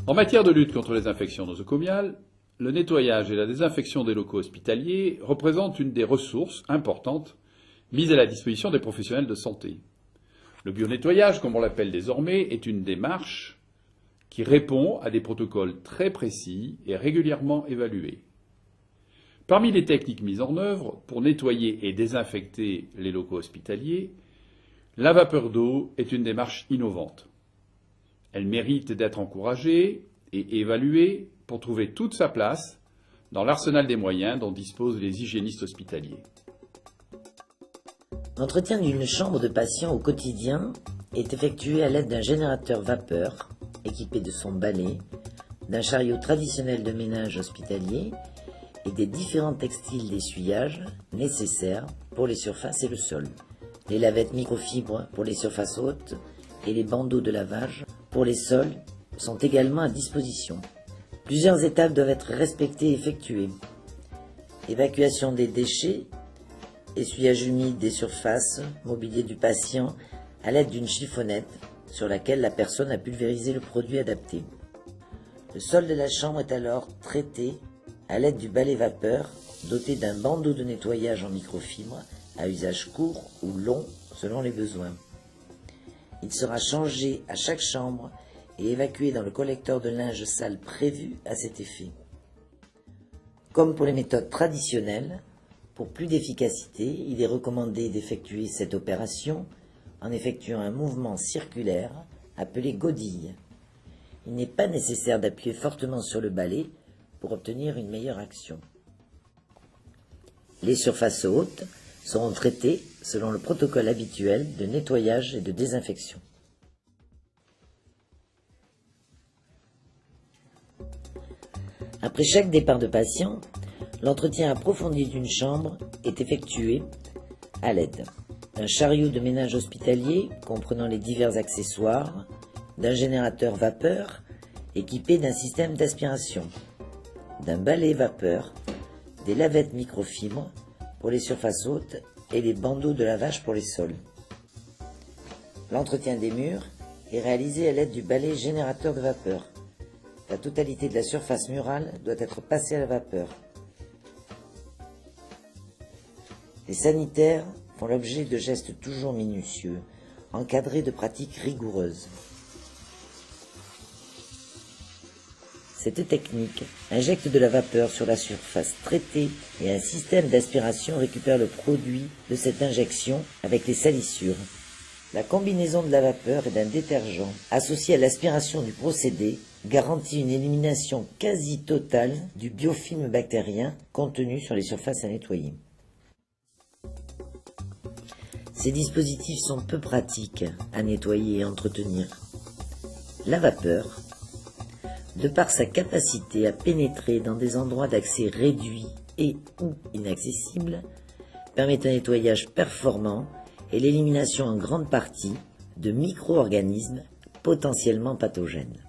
En matière de lutte contre les infections nosocomiales, le nettoyage et la désinfection des locaux hospitaliers représentent une des ressources importantes mises à la disposition des professionnels de santé. Le bionettoyage, comme on l'appelle désormais, est une démarche qui répond à des protocoles très précis et régulièrement évalués. Parmi les techniques mises en œuvre pour nettoyer et désinfecter les locaux hospitaliers, la vapeur d'eau est une démarche innovante. Elle mérite d'être encouragée et évaluée pour trouver toute sa place dans l'arsenal des moyens dont disposent les hygiénistes hospitaliers. L'entretien d'une chambre de patient au quotidien est effectué à l'aide d'un générateur vapeur équipé de son balai, d'un chariot traditionnel de ménage hospitalier et des différents textiles d'essuyage nécessaires pour les surfaces et le sol. Les lavettes microfibres pour les surfaces hautes et les bandeaux de lavage pour les sols sont également à disposition. Plusieurs étapes doivent être respectées et effectuées. Évacuation des déchets, essuyage humide des surfaces, mobilier du patient à l'aide d'une chiffonnette sur laquelle la personne a pulvérisé le produit adapté. Le sol de la chambre est alors traité à l'aide du balai vapeur doté d'un bandeau de nettoyage en microfibre à usage court ou long selon les besoins. Il sera changé à chaque chambre et évacué dans le collecteur de linge sale prévu à cet effet. Comme pour les méthodes traditionnelles, pour plus d'efficacité, il est recommandé d'effectuer cette opération en effectuant un mouvement circulaire appelé godille. Il n'est pas nécessaire d'appuyer fortement sur le balai pour obtenir une meilleure action. Les surfaces hautes seront traitées selon le protocole habituel de nettoyage et de désinfection. Après chaque départ de patient, l'entretien approfondi d'une chambre est effectué à l'aide d'un chariot de ménage hospitalier comprenant les divers accessoires, d'un générateur vapeur équipé d'un système d'aspiration, d'un balai vapeur, des lavettes microfibres pour les surfaces hautes et des bandeaux de lavage pour les sols. L'entretien des murs est réalisé à l'aide du balai générateur de vapeur. La totalité de la surface murale doit être passée à la vapeur. Les sanitaires font l'objet de gestes toujours minutieux, encadrés de pratiques rigoureuses. Cette technique injecte de la vapeur sur la surface traitée et un système d'aspiration récupère le produit de cette injection avec les salissures. La combinaison de la vapeur et d'un détergent associé à l'aspiration du procédé garantit une élimination quasi totale du biofilm bactérien contenu sur les surfaces à nettoyer. Ces dispositifs sont peu pratiques à nettoyer et entretenir. La vapeur, de par sa capacité à pénétrer dans des endroits d'accès réduits et ou inaccessibles, permet un nettoyage performant et l'élimination en grande partie de micro-organismes potentiellement pathogènes.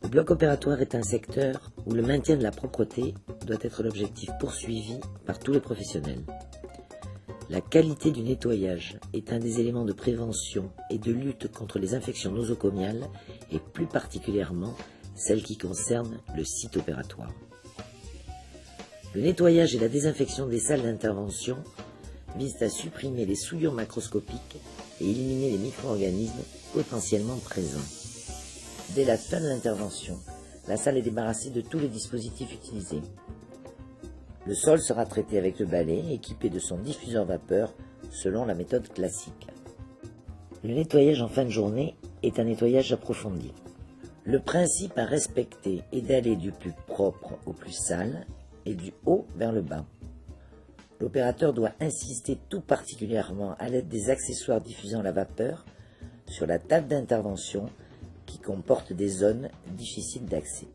Le bloc opératoire est un secteur où le maintien de la propreté doit être l'objectif poursuivi par tous les professionnels. La qualité du nettoyage est un des éléments de prévention et de lutte contre les infections nosocomiales et plus particulièrement celles qui concernent le site opératoire. Le nettoyage et la désinfection des salles d'intervention visent à supprimer les souillures macroscopiques et éliminer les micro-organismes potentiellement présents. Dès la fin de l'intervention, la salle est débarrassée de tous les dispositifs utilisés. Le sol sera traité avec le balai équipé de son diffuseur vapeur selon la méthode classique. Le nettoyage en fin de journée est un nettoyage approfondi. Le principe à respecter est d'aller du plus propre au plus sale et du haut vers le bas. L'opérateur doit insister tout particulièrement à l'aide des accessoires diffusant la vapeur sur la table d'intervention qui comporte des zones difficiles d'accès.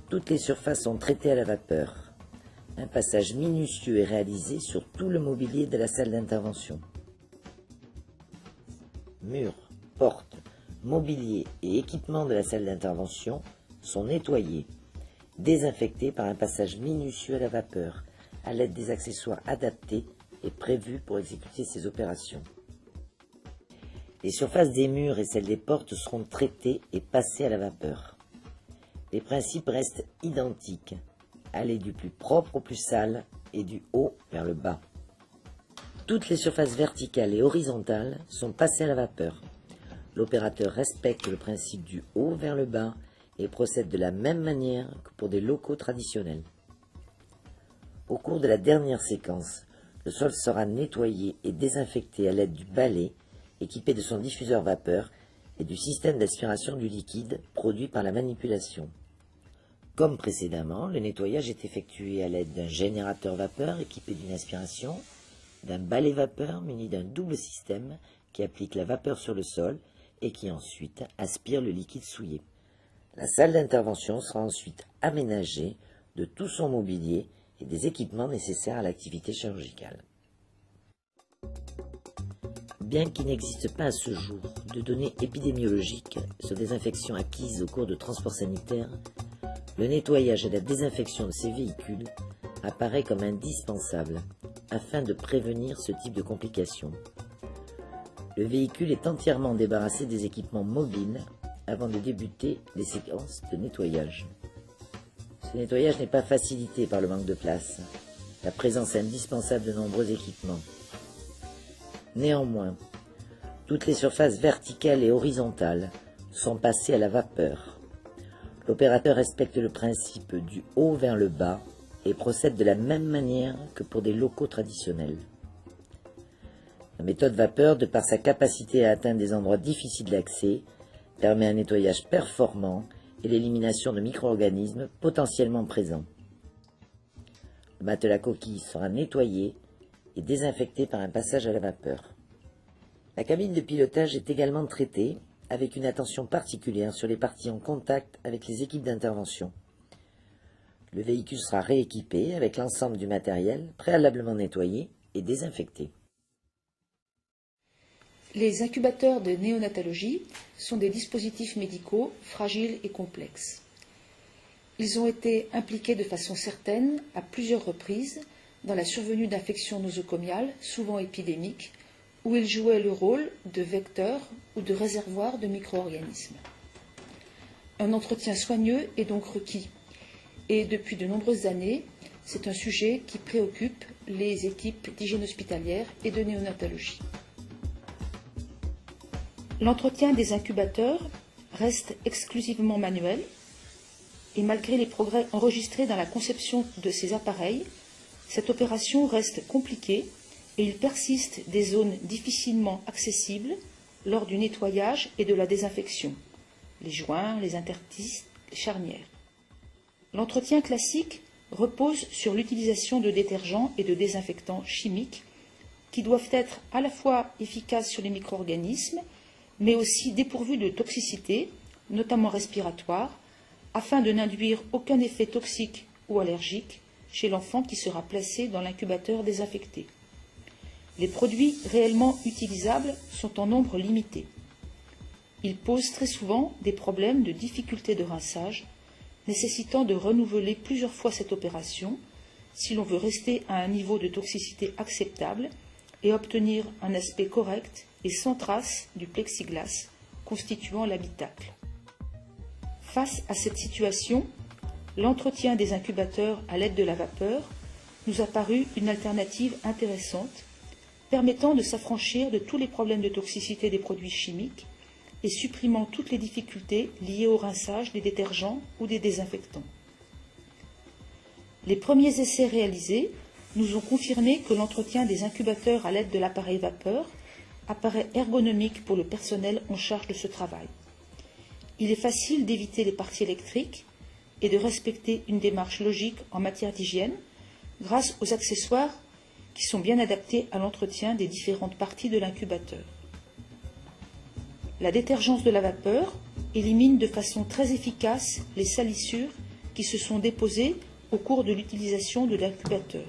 Toutes les surfaces sont traitées à la vapeur. un passage minutieux est réalisé sur tout le mobilier de la salle d'intervention. Murs, portes, mobilier et équipements de la salle d'intervention sont nettoyés, désinfectés par un passage minutieux à la vapeur, à l'aide des accessoires adaptés et prévus pour exécuter ces opérations. Les surfaces des murs et celles des portes seront traitées et passées à la vapeur. Les principes restent identiques, aller du plus propre au plus sale et du haut vers le bas. Toutes les surfaces verticales et horizontales sont passées à la vapeur. L'opérateur respecte le principe du haut vers le bas et procède de la même manière que pour des locaux traditionnels. Au cours de la dernière séquence, le sol sera nettoyé et désinfecté à l'aide du balai équipé de son diffuseur vapeur et du système d'aspiration du liquide produit par la manipulation. Comme précédemment, le nettoyage est effectué à l'aide d'un générateur vapeur équipé d'une aspiration, d'un balai vapeur muni d'un double système qui applique la vapeur sur le sol et qui ensuite aspire le liquide souillé. La salle d'intervention sera ensuite aménagée de tout son mobilier et des équipements nécessaires à l'activité chirurgicale. Bien qu'il n'existe pas à ce jour de données épidémiologiques sur des infections acquises au cours de transports sanitaires, le nettoyage et la désinfection de ces véhicules apparaît comme indispensable afin de prévenir ce type de complications. Le véhicule est entièrement débarrassé des équipements mobiles avant de débuter les séquences de nettoyage. Ce nettoyage n'est pas facilité par le manque de place, la présence indispensable de nombreux équipements. Néanmoins, toutes les surfaces verticales et horizontales sont passées à la vapeur. L'opérateur respecte le principe du haut vers le bas et procède de la même manière que pour des locaux traditionnels. La méthode vapeur, de par sa capacité à atteindre des endroits difficiles d'accès, permet un nettoyage performant et l'élimination de micro-organismes potentiellement présents. Le matelas coquille sera nettoyé et désinfecté par un passage à la vapeur. La cabine de pilotage est également traitée avec une attention particulière sur les parties en contact avec les équipes d'intervention. Le véhicule sera rééquipé avec l'ensemble du matériel préalablement nettoyé et désinfecté. Les incubateurs de néonatologie sont des dispositifs médicaux fragiles et complexes. Ils ont été impliqués de façon certaine à plusieurs reprises dans la survenue d'infections nosocomiales, souvent épidémiques, où ils jouaient le rôle de vecteurs ou de réservoirs de micro-organismes. Un entretien soigneux est donc requis, et depuis de nombreuses années, c'est un sujet qui préoccupe les équipes d'hygiène hospitalière et de néonatologie. L'entretien des incubateurs reste exclusivement manuel, et malgré les progrès enregistrés dans la conception de ces appareils, cette opération reste compliquée et il persiste des zones difficilement accessibles lors du nettoyage et de la désinfection, les joints, les interstices, les charnières. L'entretien classique repose sur l'utilisation de détergents et de désinfectants chimiques qui doivent être à la fois efficaces sur les micro-organismes, mais aussi dépourvus de toxicité, notamment respiratoire, afin de n'induire aucun effet toxique ou allergique chez l'enfant qui sera placé dans l'incubateur désinfecté. Les produits réellement utilisables sont en nombre limité. Ils posent très souvent des problèmes de difficulté de rinçage, nécessitant de renouveler plusieurs fois cette opération si l'on veut rester à un niveau de toxicité acceptable et obtenir un aspect correct et sans trace du plexiglas constituant l'habitacle. Face à cette situation, l'entretien des incubateurs à l'aide de la vapeur nous a paru une alternative intéressante, permettant de s'affranchir de tous les problèmes de toxicité des produits chimiques et supprimant toutes les difficultés liées au rinçage des détergents ou des désinfectants. Les premiers essais réalisés nous ont confirmé que l'entretien des incubateurs à l'aide de l'appareil vapeur apparaît ergonomique pour le personnel en charge de ce travail. Il est facile d'éviter les parties électriques et de respecter une démarche logique en matière d'hygiène grâce aux accessoires qui sont bien adaptés à l'entretien des différentes parties de l'incubateur. La détergence de la vapeur élimine de façon très efficace les salissures qui se sont déposées au cours de l'utilisation de l'incubateur.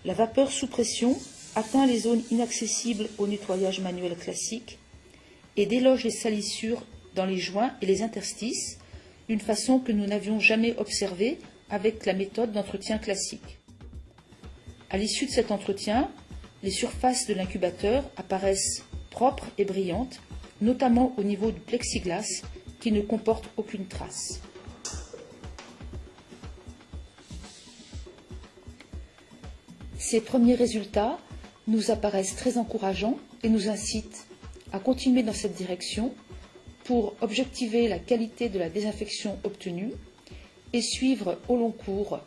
La vapeur sous pression atteint les zones inaccessibles au nettoyage manuel classique et déloge les salissures dans les joints et les interstices d'une façon que nous n'avions jamais observée avec la méthode d'entretien classique. À l'issue de cet entretien, les surfaces de l'incubateur apparaissent propres et brillantes, notamment au niveau du plexiglas qui ne comporte aucune trace. Ces premiers résultats nous apparaissent très encourageants et nous incitent à continuer dans cette direction pour objectiver la qualité de la désinfection obtenue et suivre au long cours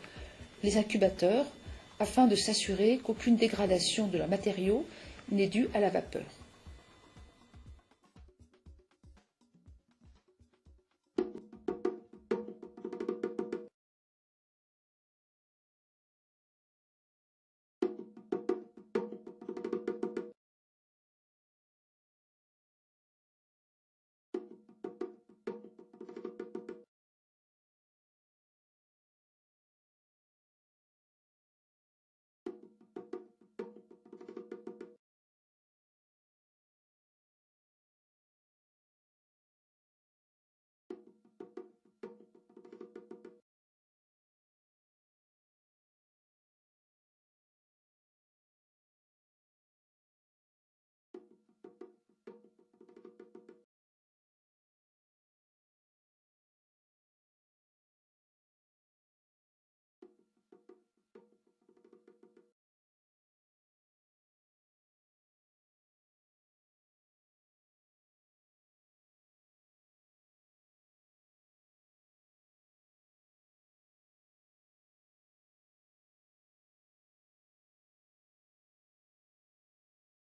les incubateurs afin de s'assurer qu'aucune dégradation de leurs matériaux n'est due à la vapeur.